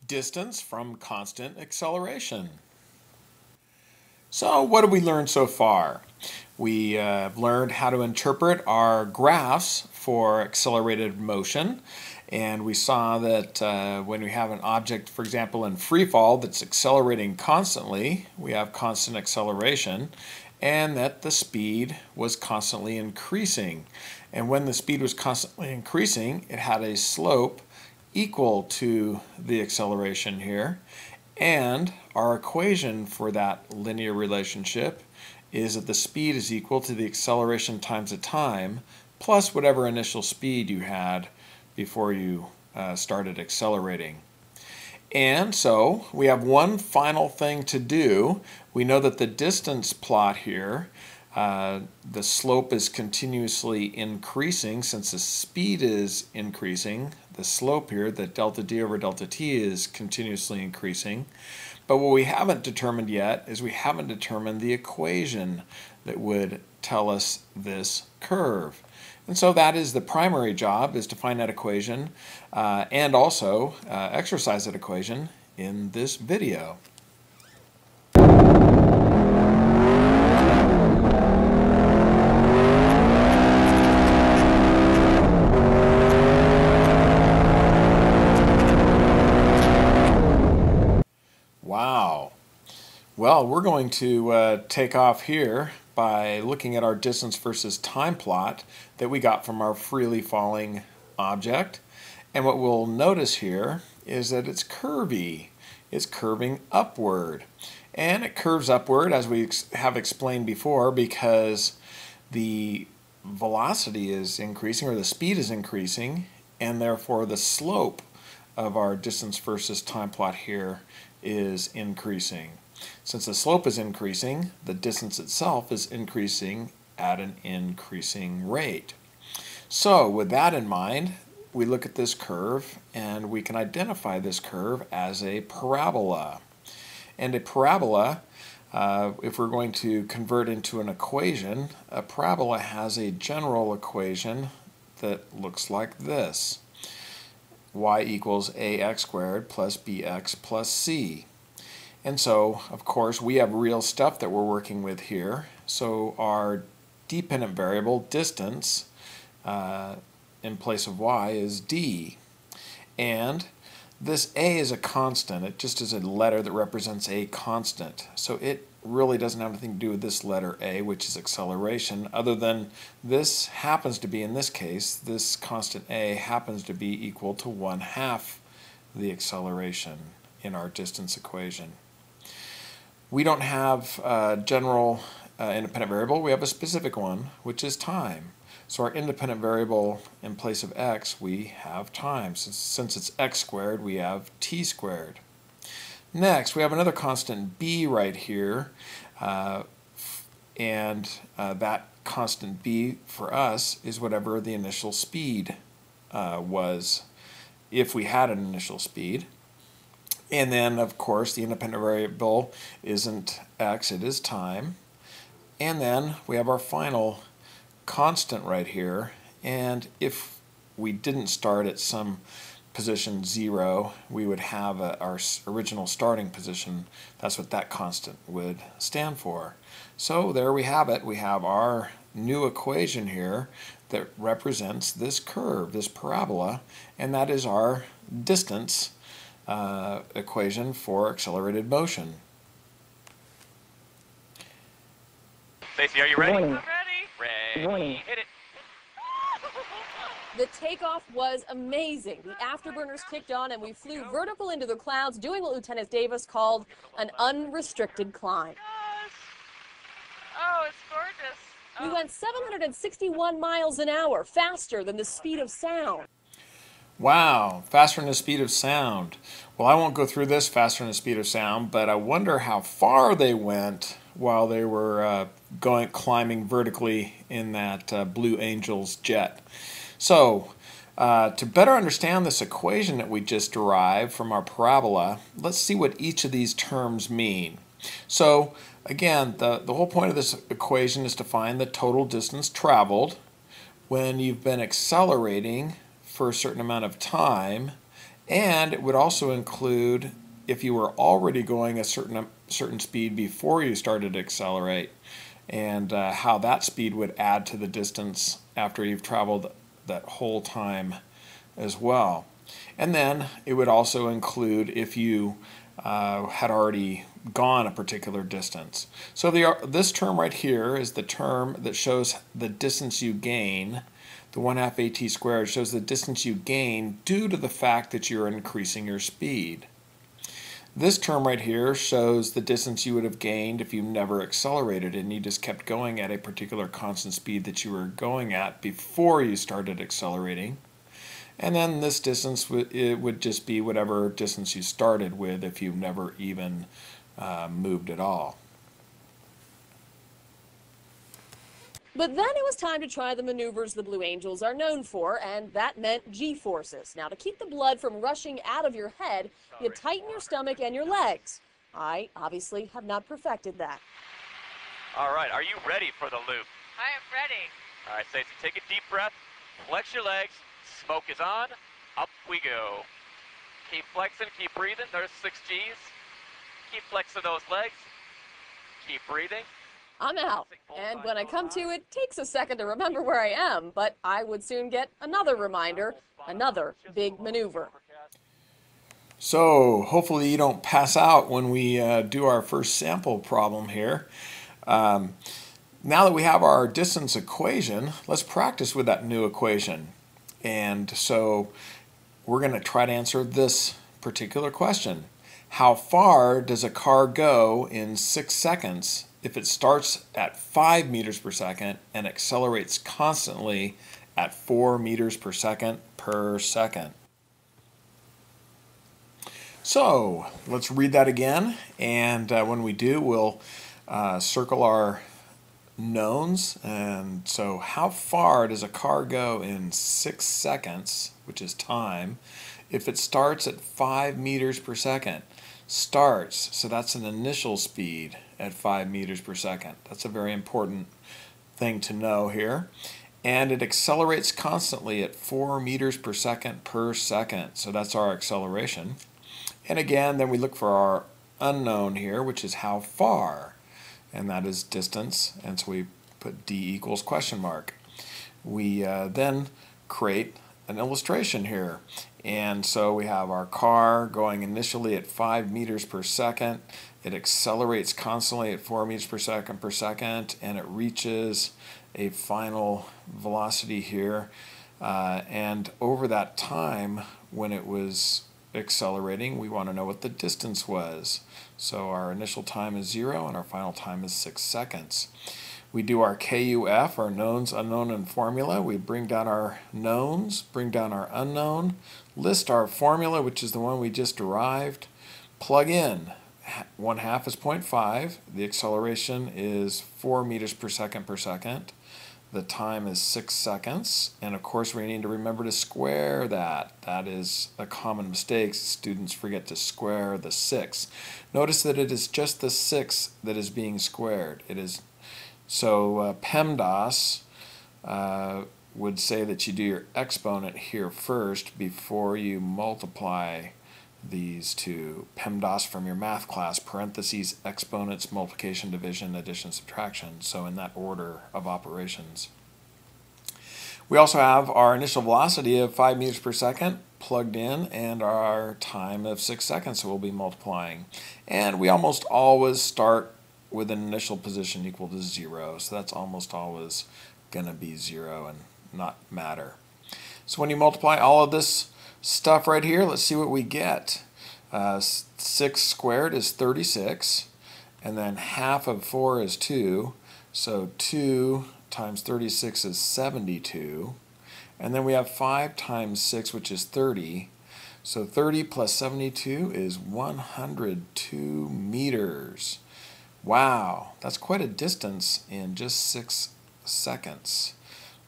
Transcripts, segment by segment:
Distance from constant acceleration. So what have we learned so far? We have learned how to interpret our graphs for accelerated motion, and we saw that when we have an object, for example, in free fall that's accelerating constantly, we have constant acceleration, and that the speed was constantly increasing. And when the speed was constantly increasing, it had a slope equal to the acceleration here, and our equation for that linear relationship is that the speed is equal to the acceleration times the time plus whatever initial speed you had before you started accelerating. And so we have one final thing to do. We know that the distance plot here, the slope is continuously increasing since the speed is increasing. The slope here, the delta d over delta t, is continuously increasing. But what we haven't determined yet is we haven't determined the equation that would tell us this curve. And so that is the primary job, is to find that equation and also exercise that equation in this video. Wow. Well, we're going to take off here by looking at our distance versus time plot that we got from our freely falling object. And what we'll notice here is that it's curvy. It's curving upward. And it curves upward, as we have explained before, because the velocity is increasing, or the speed is increasing, and therefore the slope of our distance versus time plot here is increasing. Since the slope is increasing, the distance itself is increasing at an increasing rate. So with that in mind, we look at this curve and we can identify this curve as a parabola. And a parabola, if we're going to convert into an equation, a parabola has a general equation that looks like this: y equals ax squared plus bx plus c. And so, of course, we have real stuff that we're working with here. So our dependent variable, distance, in place of y is d. And this a is a constant. It just is a letter that represents a constant. So it really doesn't have anything to do with this letter a, which is acceleration, other than this happens to be, in this case, this constant a happens to be equal to 1/2 the acceleration in our distance equation. We don't have a general independent variable. We have a specific one, which is time. So our independent variable, in place of x, we have time. Since it's x squared, we have t squared. Next, we have another constant b right here, and that constant b for us is whatever the initial speed was, if we had an initial speed. And then, of course, the independent variable isn't x, it is time. And then we have our final constant right here, and if we didn't start at some position 0, we would have our original starting position. That's what that constant would stand for. So there we have it. We have our new equation here that represents this curve, this parabola, and that is our distance equation for accelerated motion. Stacey, are you ready? Morning. I'm ready. Morning. Hit it. The takeoff was amazing. The afterburners kicked on and we flew vertical into the clouds, doing what Lieutenant Davis called an unrestricted climb. Gosh. Oh, it's gorgeous. We went 761 miles an hour, faster than the speed of sound. Wow, faster than the speed of sound. Well, I won't go through this faster than the speed of sound, but I wonder how far they went while they were climbing vertically in that Blue Angel's jet. So, to better understand this equation that we just derived from our parabola, let's see what each of these terms mean. So, again, the whole point of this equation is to find the total distance traveled when you've been accelerating for a certain amount of time And it would also include if you were already going a certain speed before you started to accelerate, and how that speed would add to the distance after you've traveled that whole time as well. And then it would also include if you had already gone a particular distance. So this term right here is the term that shows the distance you gain. The 1/2 AT squared shows the distance you gain due to the fact that you're increasing your speed. This term right here shows the distance you would have gained if you never accelerated and you just kept going at a particular constant speed that you were going at before you started accelerating. And then this distance it would just be whatever distance you started with if you never even moved at all. But then it was time to try the maneuvers the Blue Angels are known for, and that meant G-forces. Now, to keep the blood from rushing out of your head, you tighten your stomach and your legs. I obviously have not perfected that. All right, are you ready for the loop? I am ready. All right, Stacey, take a deep breath, flex your legs, smoke is on, up we go. Keep flexing, keep breathing, there's 6 Gs. Keep flexing those legs, keep breathing. I'm out, and when I come to, it takes a second to remember where I am, but I would soon get another reminder, another big maneuver. So hopefully you don't pass out when we do our first sample problem here. Now that we have our distance equation, let's practice with that new equation. And so we're going to try to answer this particular question. How far does a car go in 6 seconds if it starts at 5 meters per second and accelerates constantly at 4 meters per second per second? So let's read that again, and when we do, we'll circle our knowns. And so how far does a car go in 6 seconds, which is time, if it starts at 5 meters per second? Starts, so that's an initial speed at 5 meters per second. That's a very important thing to know here. And it accelerates constantly at 4 meters per second per second. So that's our acceleration. And again, then we look for our unknown here, which is how far. And that is distance. And so we put D equals question mark. We then create an illustration here. And so we have our car going initially at 5 meters per second. It accelerates constantly at 4 meters per second, and it reaches a final velocity here. And over that time, when it was accelerating, we want to know what the distance was. So our initial time is 0, and our final time is 6 seconds. We do our KUF, our knowns, unknown, and formula. We bring down our knowns, bring down our unknown, list our formula, which is the one we just derived, plug in. 1/2 is 0.5. The acceleration is 4 meters per second per second. The time is 6 seconds. And of course, we need to remember to square that. That is a common mistake. Students forget to square the 6. Notice that it is just the 6 that is being squared. It is so PEMDAS would say that you do your exponent here first before you multiply these two. PEMDAS from your math class, parentheses, exponents, multiplication, division, addition, subtraction. So in that order of operations. We also have our initial velocity of 5 meters per second plugged in and our time of 6 seconds, so we'll be multiplying. And we almost always start with an initial position equal to 0. So that's almost always going to be 0 and not matter. So when you multiply all of this stuff right here, let's see what we get. 6 squared is 36, and then half of 4 is 2. So 2 times 36 is 72. And then we have 5 times 6, which is 30. So 30 plus 72 is 102 meters. Wow, that's quite a distance in just 6 seconds.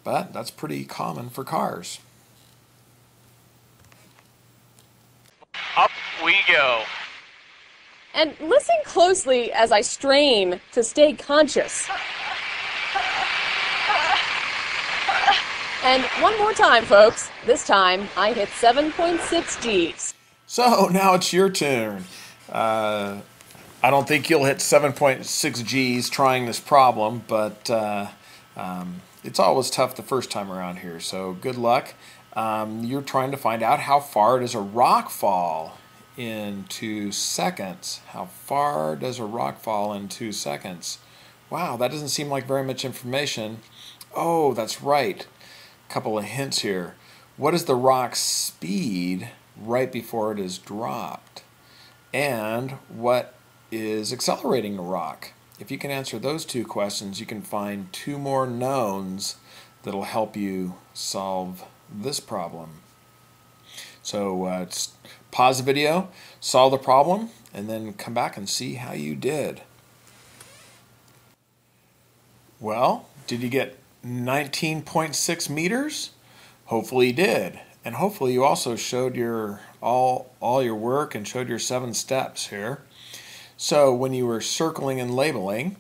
But that's pretty common for cars. Up we go. And listen closely as I strain to stay conscious. And one more time, folks. This time, I hit 7.6 Gs. So now it's your turn. I don't think you'll hit 7.6 G's trying this problem, but it's always tough the first time around here, so good luck. You're trying to find out how far does a rock fall in 2 seconds. How far does a rock fall in 2 seconds? Wow, that doesn't seem like very much information. Oh, that's right. A couple of hints here. What is the rock's speed right before it is dropped? And what is accelerating the rock? If you can answer those 2 questions, you can find 2 more knowns that'll help you solve this problem. So pause the video, solve the problem, and then come back and see how you did. Well, did you get 19.6 meters? Hopefully you did. And hopefully you also showed your all your work and showed your 7 steps here. So when you were circling and labeling,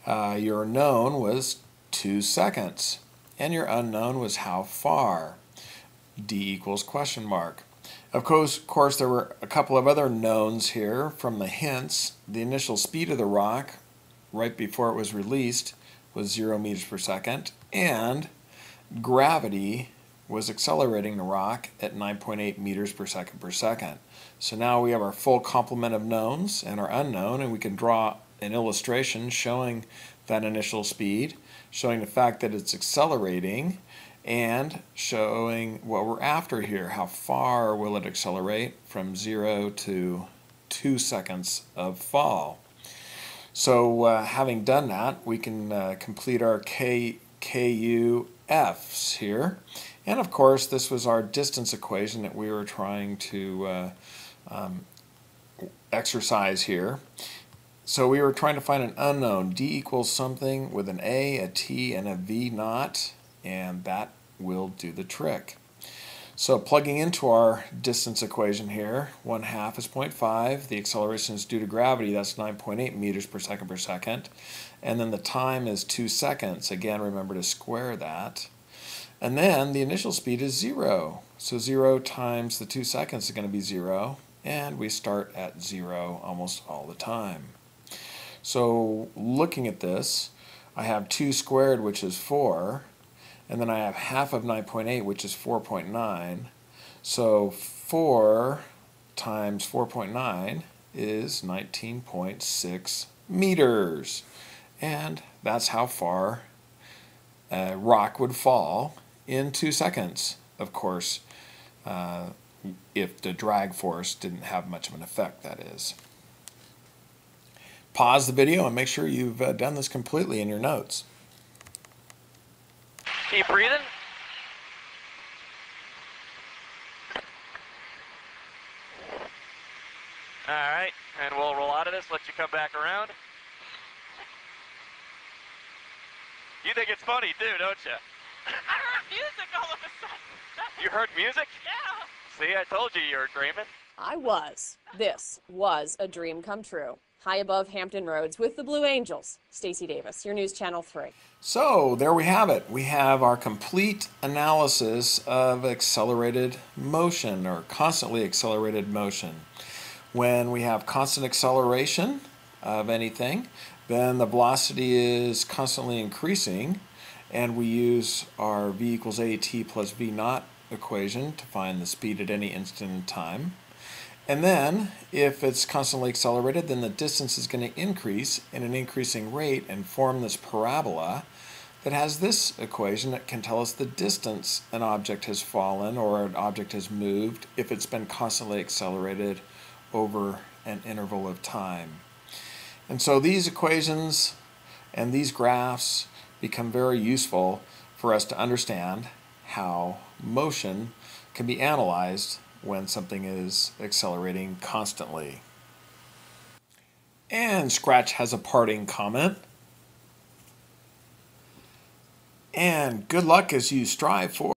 your known was 2 seconds. And your unknown was how far? D equals question mark. Of course, there were a couple of other knowns here from the hints. The initial speed of the rock right before it was released was 0 meters per second, and gravity was accelerating the rock at 9.8 meters per second. So now we have our full complement of knowns and our unknown, and we can draw an illustration showing that initial speed, showing the fact that it's accelerating, and showing what we're after here. How far will it accelerate from 0 to 2 seconds of fall? So having done that, we can complete our KUFs here. And of course, this was our distance equation that we were trying to exercise here. So we were trying to find an unknown. D equals something with an A, a T, and a V naught, and that will do the trick. So plugging into our distance equation here, 1/2 is 0.5. The acceleration is due to gravity. That's 9.8 meters per second. And then the time is 2 seconds. Again, remember to square that. And then the initial speed is 0. So 0 times the 2 seconds is going to be 0. And we start at 0 almost all the time. So looking at this, I have 2 squared, which is 4. And then I have half of 9.8, which is 4.9. So 4 times 4.9 is 19.6 meters. And that's how far a rock would fall in 2 seconds. Of course, if the drag force didn't have much of an effect, that is. Pause the video and make sure you've done this completely in your notes. Keep breathing. All right, and we'll roll out of this, let you come back around. You think it's funny too, don't you? I heard music all of a sudden. You heard music? Yeah. See, I told you were dreaming. I was. This was a dream come true. High above Hampton Roads with the Blue Angels. Stacey Davis, your News Channel 3. So there we have it. We have our complete analysis of accelerated motion or constantly accelerated motion. When we have constant acceleration of anything, then the velocity is constantly increasing, and we use our v equals at plus v naught equation to find the speed at any instant in time. And then, if it's constantly accelerated, then the distance is going to increase in an increasing rate and form this parabola that has this equation that can tell us the distance an object has fallen or an object has moved if it's been constantly accelerated over an interval of time. And so these equations and these graphs become very useful for us to understand how motion can be analyzed when something is accelerating constantly. And Scratch has a parting comment. And good luck as you strive for